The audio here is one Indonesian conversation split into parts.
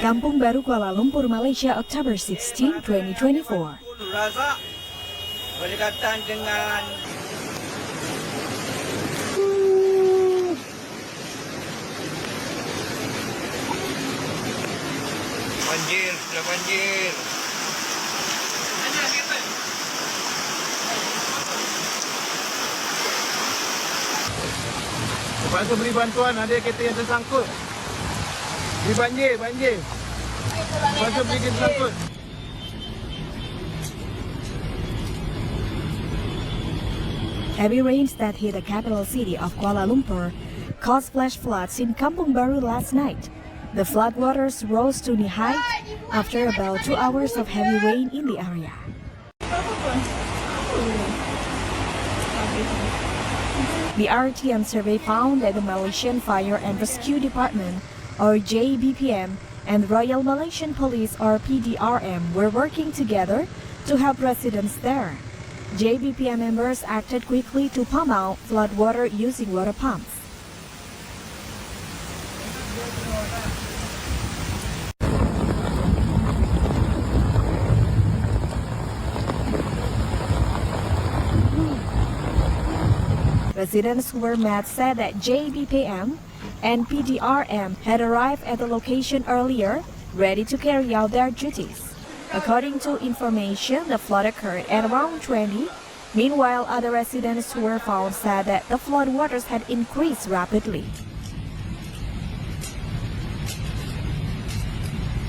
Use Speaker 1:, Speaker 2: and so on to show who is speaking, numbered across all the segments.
Speaker 1: Kampung Baru, Kuala Lumpur, Malaysia, October 16, 2024.
Speaker 2: Rasa berdekatan dengan banjir, sudah banjir.
Speaker 3: Terpaksa beri bantuan, ada kereta yang tersangkut. Di banjir. Terpaksa beri kereta tersangkut.
Speaker 1: Heavy rains that hit the capital city of Kuala Lumpur caused flash floods in Kampung Baru last night. The floodwaters rose to knee height after about 2 hours of heavy rain in the area. The RTM survey found that the Malaysian Fire and Rescue Department, or JBPM, and Royal Malaysian Police, or PDRM, were working together to help residents there. JBPM members acted quickly to pump out flood water using water pumps. Residents who were met said that JBPM and PDRM had arrived at the location earlier, ready to carry out their duties. According to information, the flood occurred at around 20. Meanwhile, other residents who were found said that the flood waters had increased rapidly.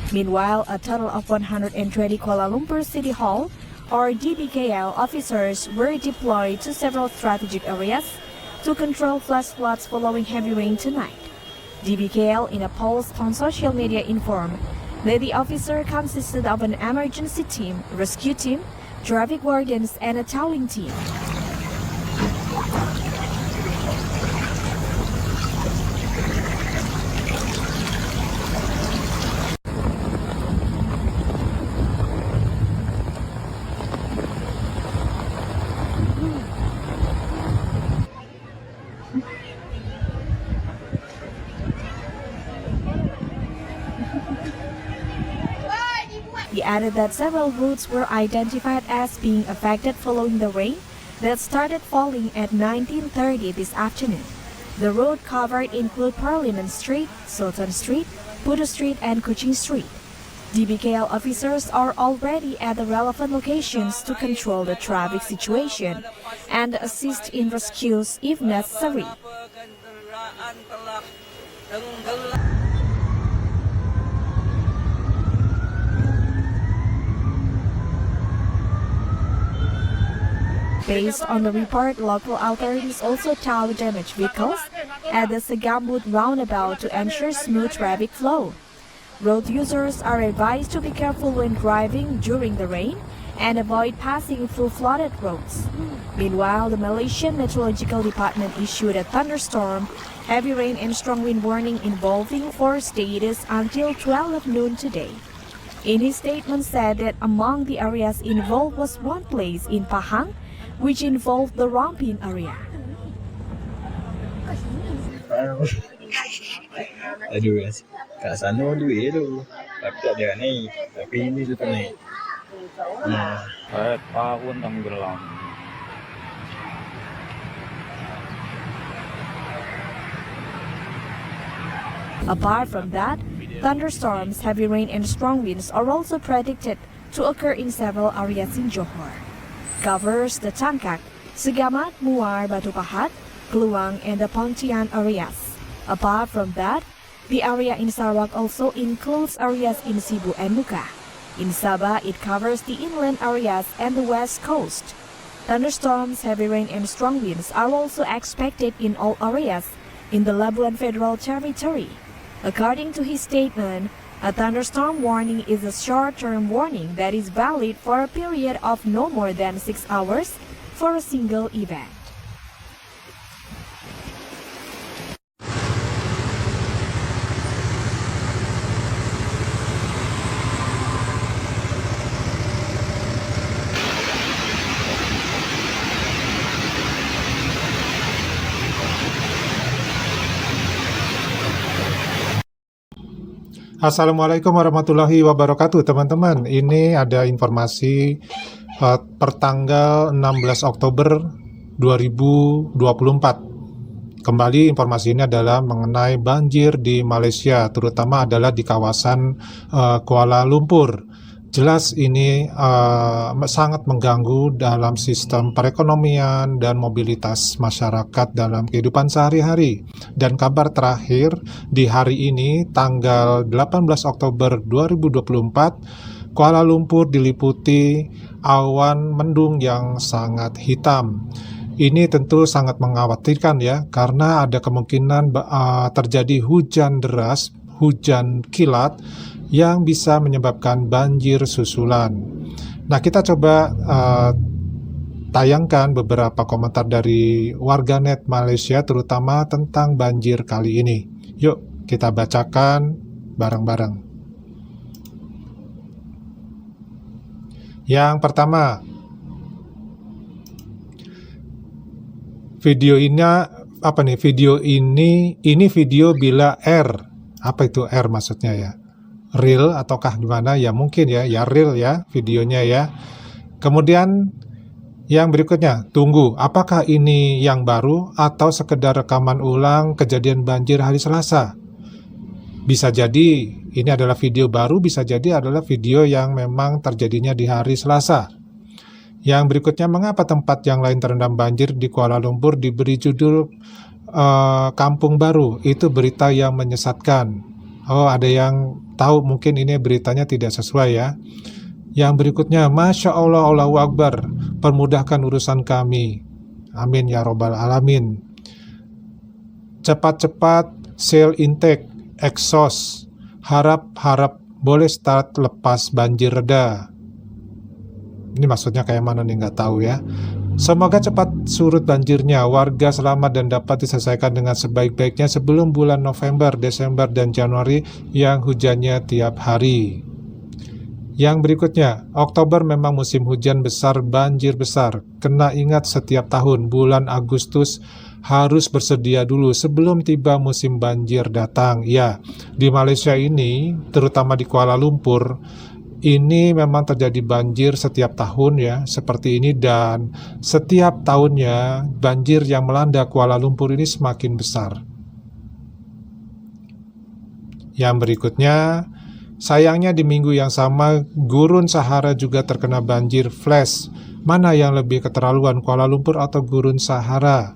Speaker 1: Meanwhile, a total of 120 Kuala Lumpur City Hall or DBKL officers were deployed to several strategic areas to control flash floods following heavy rain tonight. DBKL, in a post on social media, informed that the officer consisted of an emergency team, rescue team, traffic wardens, and a towing team. He added that several routes were identified as being affected following the rain that started falling at 19:30 this afternoon. The road covered include Parliament Street, Sultan Street, Putu Street, and Kuching Street. DBKL officers are already at the relevant locations to control the traffic situation and assist in rescues if necessary. Based on the report, local authorities also towed damaged vehicles at the Segambut roundabout to ensure smooth traffic flow. Road users are advised to be careful when driving during the rain and avoid passing through flooded roads. Meanwhile, the Malaysian Meteorological Department issued a thunderstorm, heavy rain and strong wind warning involving 4 states until 12 noon today. In his statement said that among the areas involved was one place in Pahang, which involved the Rompin area.
Speaker 3: Aduh, kat sana duit tu. Tapi tak ada naik. Tapi ini tu tak naik. Tahun tenggelam.
Speaker 1: Apart from that, thunderstorms, heavy rain, and strong winds are also predicted to occur in several areas in Johor. Covers the Tangkak, Segamat, Muar, Batu Pahat, Kluang, and the Pontian areas. Apart from that, the area in Sarawak also includes areas in Sibu and Muka. In Sabah, it covers the inland areas and the west coast. Thunderstorms, heavy rain, and strong winds are also expected in all areas in the Labuan Federal Territory. According to his statement, a thunderstorm warning is a short-term warning that is valid for a period of no more than 6 hours for a single event.
Speaker 4: Assalamualaikum warahmatullahi wabarakatuh, teman-teman. Ini ada informasi pertanggal 16 Oktober 2024. Kembali informasi ini adalah mengenai banjir di Malaysia, terutama adalah di kawasan Kuala Lumpur. Jelas ini sangat mengganggu dalam sistem perekonomian dan mobilitas masyarakat dalam kehidupan sehari-hari. Dan kabar terakhir di hari ini, tanggal 18 Oktober 2024, Kuala Lumpur diliputi awan mendung yang sangat hitam. Ini tentu sangat mengkhawatirkan ya, karena ada kemungkinan terjadi hujan deras, hujan kilat, yang bisa menyebabkan banjir susulan. Nah, kita coba tayangkan beberapa komentar dari warganet Malaysia, terutama tentang banjir kali ini. Yuk, kita bacakan bareng-bareng. Yang pertama, video ini video bila R. Apa itu R maksudnya ya? Real ataukah gimana ya, mungkin ya real ya videonya ya. Kemudian yang berikutnya, tunggu, apakah ini yang baru atau sekedar rekaman ulang kejadian banjir hari Selasa? Bisa jadi ini adalah video baru, bisa jadi adalah video yang memang terjadinya di hari Selasa. Yang berikutnya, mengapa tempat yang lain terendam banjir di Kuala Lumpur diberi judul Kampung Baru? Itu berita yang menyesatkan. Oh, ada yang tahu, mungkin ini beritanya tidak sesuai ya. Yang berikutnya, Masya Allah, Allahu Akbar, permudahkan urusan kami. Amin ya robbal alamin. Cepat-cepat sale intake, exhaust, harap boleh start lepas banjir reda. Ini maksudnya kayak mana nih, nggak tahu ya. Semoga cepat surut banjirnya, warga selamat dan dapat diselesaikan dengan sebaik-baiknya sebelum bulan November, Desember, dan Januari yang hujannya tiap hari. Yang berikutnya, Oktober memang musim hujan besar, banjir besar. Kena ingat setiap tahun, bulan Agustus harus bersedia dulu sebelum tiba musim banjir datang. Ya, di Malaysia ini, terutama di Kuala Lumpur, ini memang terjadi banjir setiap tahun ya, seperti ini, dan setiap tahunnya banjir yang melanda Kuala Lumpur ini semakin besar. Yang berikutnya, sayangnya di minggu yang sama Gurun Sahara juga terkena banjir flash. Mana yang lebih keterlaluan, Kuala Lumpur atau Gurun Sahara?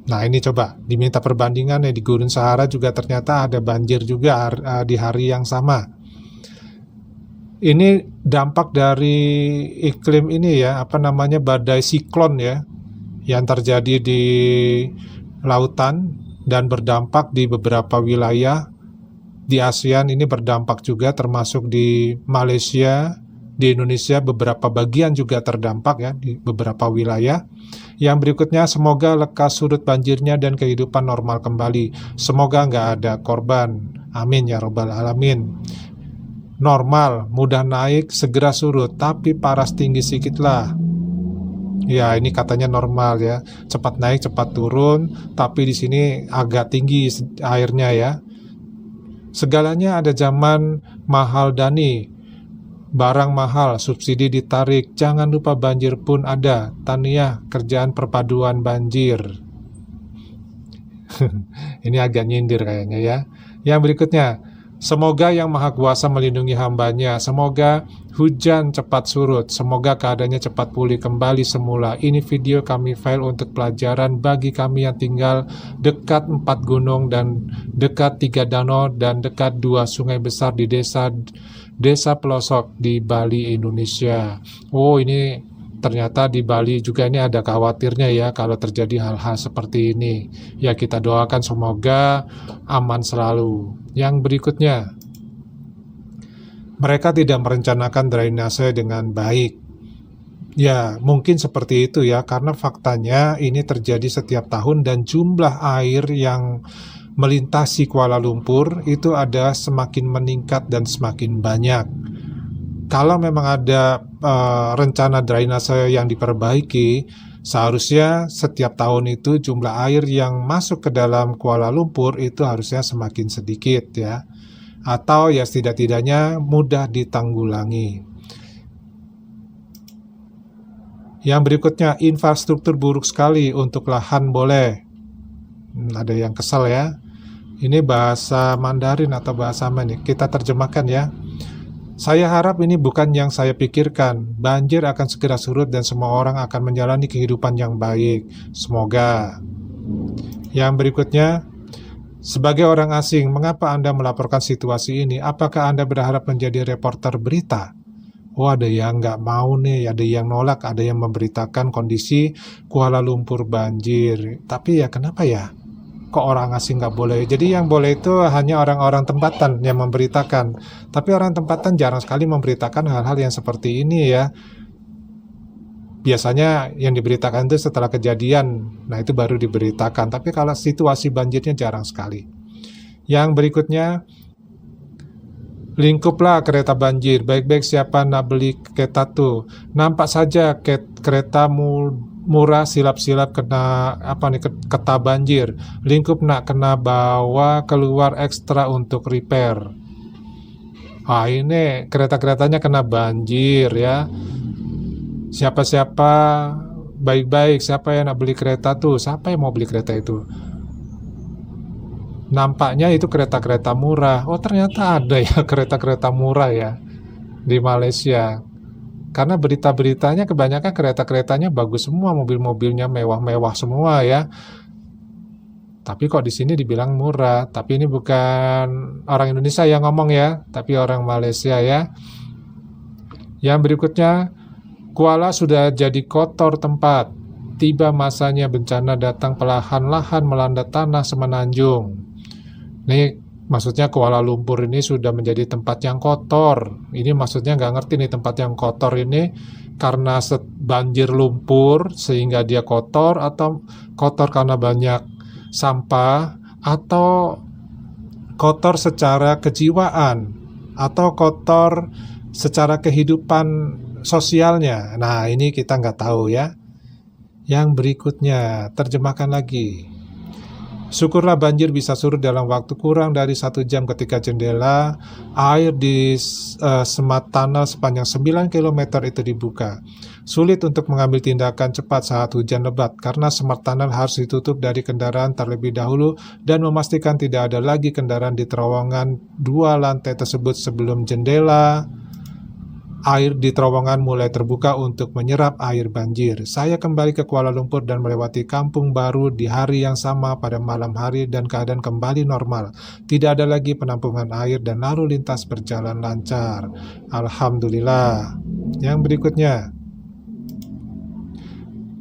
Speaker 4: Nah, ini coba diminta perbandingan ya, di Gurun Sahara juga ternyata ada banjir juga di hari yang sama. Ini dampak dari iklim ini ya, badai siklon ya, yang terjadi di lautan dan berdampak di beberapa wilayah di ASEAN. Ini berdampak juga termasuk di Malaysia, di Indonesia beberapa bagian juga terdampak ya, di beberapa wilayah. Yang berikutnya, semoga lekas surut banjirnya dan kehidupan normal kembali. Semoga nggak ada korban. Amin ya robbal alamin. Normal, mudah naik, segera surut, tapi paras tinggi sedikit lah. Ya, ini katanya normal ya, cepat naik, cepat turun, tapi di sini agak tinggi airnya ya. Segalanya ada zaman mahal Dani, barang mahal, subsidi ditarik, jangan lupa banjir pun ada. Taniah, kerjaan perpaduan banjir. Ini agak nyindir kayaknya ya. Yang berikutnya, semoga Yang Maha Kuasa melindungi hambanya. Semoga hujan cepat surut. Semoga keadaannya cepat pulih kembali semula. Ini video kami file untuk pelajaran bagi kami yang tinggal dekat 4 gunung dan dekat 3 danau dan dekat 2 sungai besar di desa pelosok di Bali, Indonesia. Oh, ini ternyata di Bali juga ini ada khawatirnya ya kalau terjadi hal-hal seperti ini. Ya, kita doakan semoga aman selalu. Yang berikutnya, mereka tidak merencanakan drainase dengan baik. Ya, mungkin seperti itu ya, karena faktanya ini terjadi setiap tahun dan jumlah air yang melintasi Kuala Lumpur itu ada semakin meningkat dan semakin banyak. Kalau memang ada rencana drainase yang diperbaiki, Seharusnya setiap tahun itu jumlah air yang masuk ke dalam Kuala Lumpur itu harusnya semakin sedikit ya. Atau ya setidak-tidaknya mudah ditanggulangi. Yang berikutnya, infrastruktur buruk sekali untuk lahan boleh. Ada yang kesal ya. Ini bahasa Mandarin atau bahasa apa nih? Kita terjemahkan ya. Saya harap ini bukan yang saya pikirkan. Banjir akan segera surut dan semua orang akan menjalani kehidupan yang baik. Semoga. Yang berikutnya, sebagai orang asing, mengapa Anda melaporkan situasi ini? Apakah Anda berharap menjadi reporter berita? Oh, ada yang nggak mau nih, ada yang nolak, ada yang memberitakan kondisi Kuala Lumpur banjir. Tapi ya kenapa ya? Kok orang asing nggak boleh? Jadi yang boleh itu hanya orang-orang tempatan yang memberitakan. Tapi orang tempatan jarang sekali memberitakan hal-hal yang seperti ini ya. Biasanya yang diberitakan itu setelah kejadian. Nah itu baru diberitakan. Tapi kalau situasi banjirnya jarang sekali. Yang berikutnya, lingkuplah kereta banjir. Baik-baik siapa nak beli kereta tuh. Nampak saja kereta murah silap-silap kena keta banjir. Lingkup nak kena bawa keluar ekstra untuk repair. Ini kereta-keretanya kena banjir ya. Siapa-siapa baik-baik, siapa yang nak beli kereta tuh? Siapa yang mau beli kereta itu? Nampaknya itu kereta-kereta murah. Oh, ternyata ada ya kereta-kereta murah ya di Malaysia. Karena berita-beritanya kebanyakan kereta-keretanya bagus semua, mobil-mobilnya mewah-mewah semua ya. Tapi kok di sini dibilang murah. Tapi ini bukan orang Indonesia yang ngomong ya, tapi orang Malaysia ya. Yang berikutnya, Kuala sudah jadi kotor tempat. Tiba masanya bencana datang perlahan-lahan melanda tanah semenanjung. Nih maksudnya Kuala Lumpur ini sudah menjadi tempat yang kotor. Ini maksudnya nggak ngerti nih tempat yang kotor ini karena banjir lumpur sehingga dia kotor, atau kotor karena banyak sampah, atau kotor secara kejiwaan, atau kotor secara kehidupan sosialnya. Nah ini kita nggak tahu ya. Yang berikutnya, terjemahkan lagi. Syukurlah banjir bisa surut dalam waktu kurang dari 1 jam ketika jendela air di semat tunnel sepanjang 9 km itu dibuka. Sulit untuk mengambil tindakan cepat saat hujan lebat karena semat tunnel harus ditutup dari kendaraan terlebih dahulu dan memastikan tidak ada lagi kendaraan di terowongan 2 lantai tersebut sebelum jendela air di terowongan mulai terbuka untuk menyerap air banjir. Saya kembali ke Kuala Lumpur dan melewati Kampung Baru di hari yang sama pada malam hari dan keadaan kembali normal. Tidak ada lagi penampungan air dan lalu lintas berjalan lancar. Alhamdulillah. Yang berikutnya,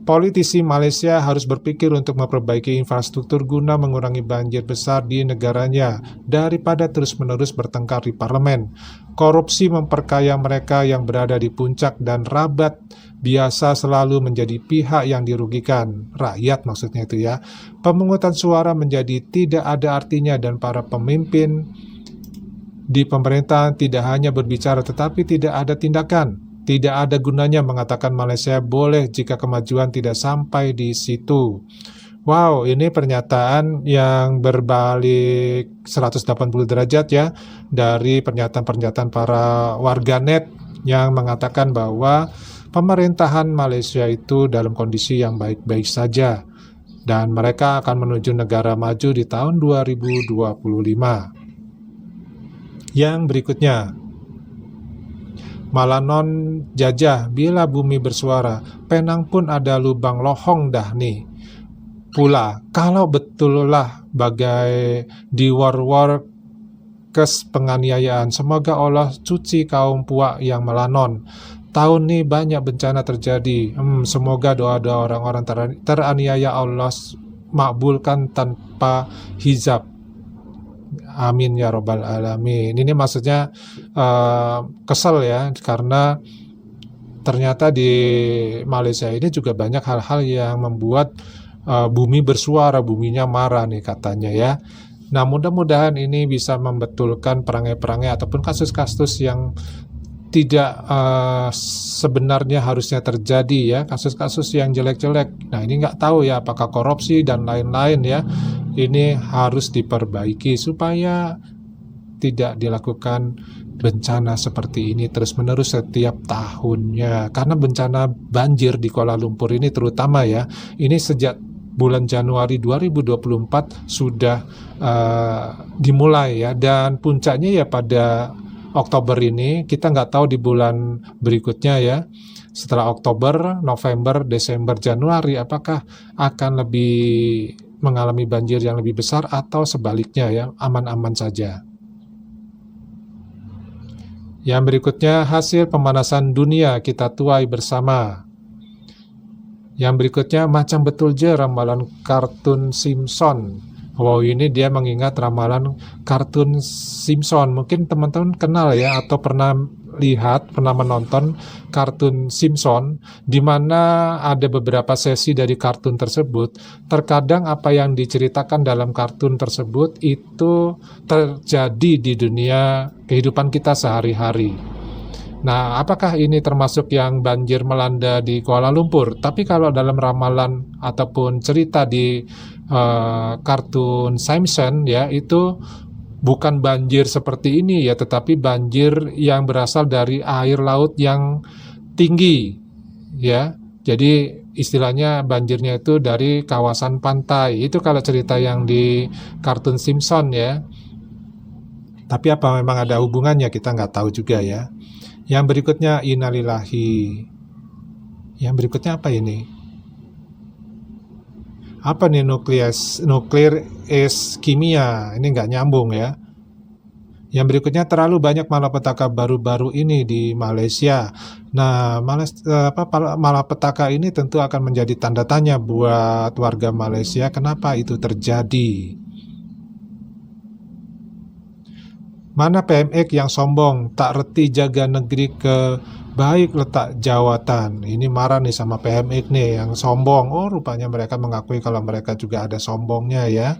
Speaker 4: politisi Malaysia harus berpikir untuk memperbaiki infrastruktur guna mengurangi banjir besar di negaranya daripada terus-menerus bertengkar di parlemen. Korupsi memperkaya mereka yang berada di puncak dan rabat biasa selalu menjadi pihak yang dirugikan. Rakyat maksudnya itu ya. Pemungutan suara menjadi tidak ada artinya dan para pemimpin di pemerintahan tidak hanya berbicara tetapi tidak ada tindakan. Tidak ada gunanya mengatakan Malaysia boleh jika kemajuan tidak sampai di situ. Wow, ini pernyataan yang berbalik 180 derajat ya dari pernyataan-pernyataan para warganet yang mengatakan bahwa pemerintahan Malaysia itu dalam kondisi yang baik-baik saja dan mereka akan menuju negara maju di tahun 2025. Yang berikutnya, malah non jajah bila bumi bersuara, Penang pun ada lubang lohong dah nih. Pula, kalau betullah bagai di war-war kes penganiayaan, semoga Allah cuci kaum puak yang melanon. Tahun ini banyak bencana terjadi. Semoga doa-doa orang-orang teraniaya Allah makbulkan tanpa hijab. Amin ya robbal alamin. Ini maksudnya kesel ya, karena ternyata di Malaysia ini juga banyak hal-hal yang membuat bumi bersuara, buminya marah nih katanya ya. Nah mudah-mudahan ini bisa membetulkan perangai-perangai ataupun kasus-kasus yang tidak sebenarnya harusnya terjadi ya, kasus-kasus yang jelek-jelek. Nah ini nggak tahu ya apakah korupsi dan lain-lain ya. Ini harus diperbaiki supaya tidak dilakukan bencana seperti ini terus-menerus setiap tahunnya. Karena bencana banjir di Kuala Lumpur ini terutama ya, ini sejak bulan Januari 2024 sudah dimulai ya, dan puncaknya ya pada Oktober ini. Kita nggak tahu di bulan berikutnya ya, setelah Oktober, November, Desember, Januari apakah akan lebih mengalami banjir yang lebih besar atau sebaliknya ya, aman-aman saja. Yang berikutnya, hasil pemanasan dunia kita tuai bersama. Yang berikutnya, macam betul je ramalan kartun Simpson. Wow, ini dia mengingat ramalan kartun Simpson. Mungkin teman-teman kenal ya, atau pernah lihat, pernah menonton kartun Simpson, di mana ada beberapa sesi dari kartun tersebut. Terkadang apa yang diceritakan dalam kartun tersebut itu terjadi di dunia kehidupan kita sehari-hari. Nah, apakah ini termasuk yang banjir melanda di Kuala Lumpur? Tapi kalau dalam ramalan ataupun cerita di kartun Simpson ya, itu bukan banjir seperti ini ya, tetapi banjir yang berasal dari air laut yang tinggi ya. Jadi istilahnya banjirnya itu dari kawasan pantai. Itu kalau cerita yang di kartun Simpson ya. Tapi apa memang ada hubungannya, kita nggak tahu juga ya. Yang berikutnya, innalillahi. Yang berikutnya apa ini? Apa nih, nuklir kimia? Ini nggak nyambung ya. Yang berikutnya, terlalu banyak malapetaka baru-baru ini di Malaysia. Nah, malapetaka ini tentu akan menjadi tanda tanya buat warga Malaysia. Kenapa itu terjadi? Mana PMX yang sombong, tak reti jaga negeri ke baik letak jawatan. Ini marah nih sama PMX nih yang sombong. Oh, rupanya mereka mengakui kalau mereka juga ada sombongnya ya.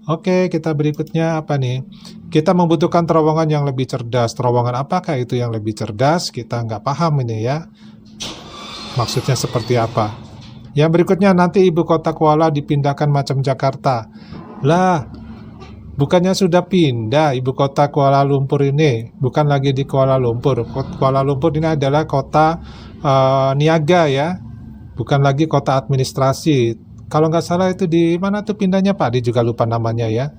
Speaker 4: Oke, kita berikutnya apa nih? Kita membutuhkan terowongan yang lebih cerdas. Terowongan apakah itu yang lebih cerdas? Kita nggak paham ini ya. Maksudnya seperti apa? Yang berikutnya, nanti ibu kota Kuala dipindahkan macam Jakarta. Lah, bukannya sudah pindah ibu kota Kuala Lumpur ini? Bukan lagi di Kuala Lumpur. Kuala Lumpur ini adalah kota niaga ya, bukan lagi kota administrasi. Kalau nggak salah itu di mana tuh pindahnya Pak? Dia juga lupa namanya ya.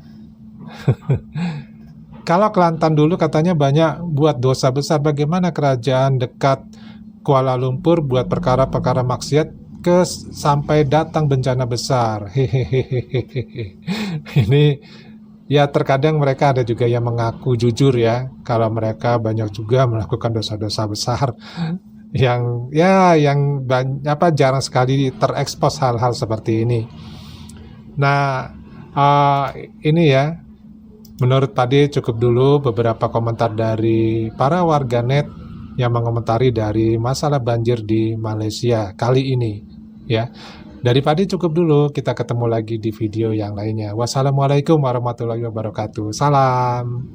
Speaker 4: Kalau Kelantan dulu katanya banyak buat dosa besar. Bagaimana kerajaan dekat Kuala Lumpur buat perkara-perkara maksiat sampai datang bencana besar? Hehehe. Ini ya, terkadang mereka ada juga yang mengaku jujur ya, kalau mereka banyak juga melakukan dosa-dosa besar yang jarang sekali terekspos hal-hal seperti ini. Nah, ini ya, menurut Pade cukup dulu beberapa komentar dari para warganet yang mengomentari dari masalah banjir di Malaysia kali ini ya. Dari Pade cukup dulu, kita ketemu lagi di video yang lainnya. Wassalamualaikum warahmatullahi wabarakatuh. Salam.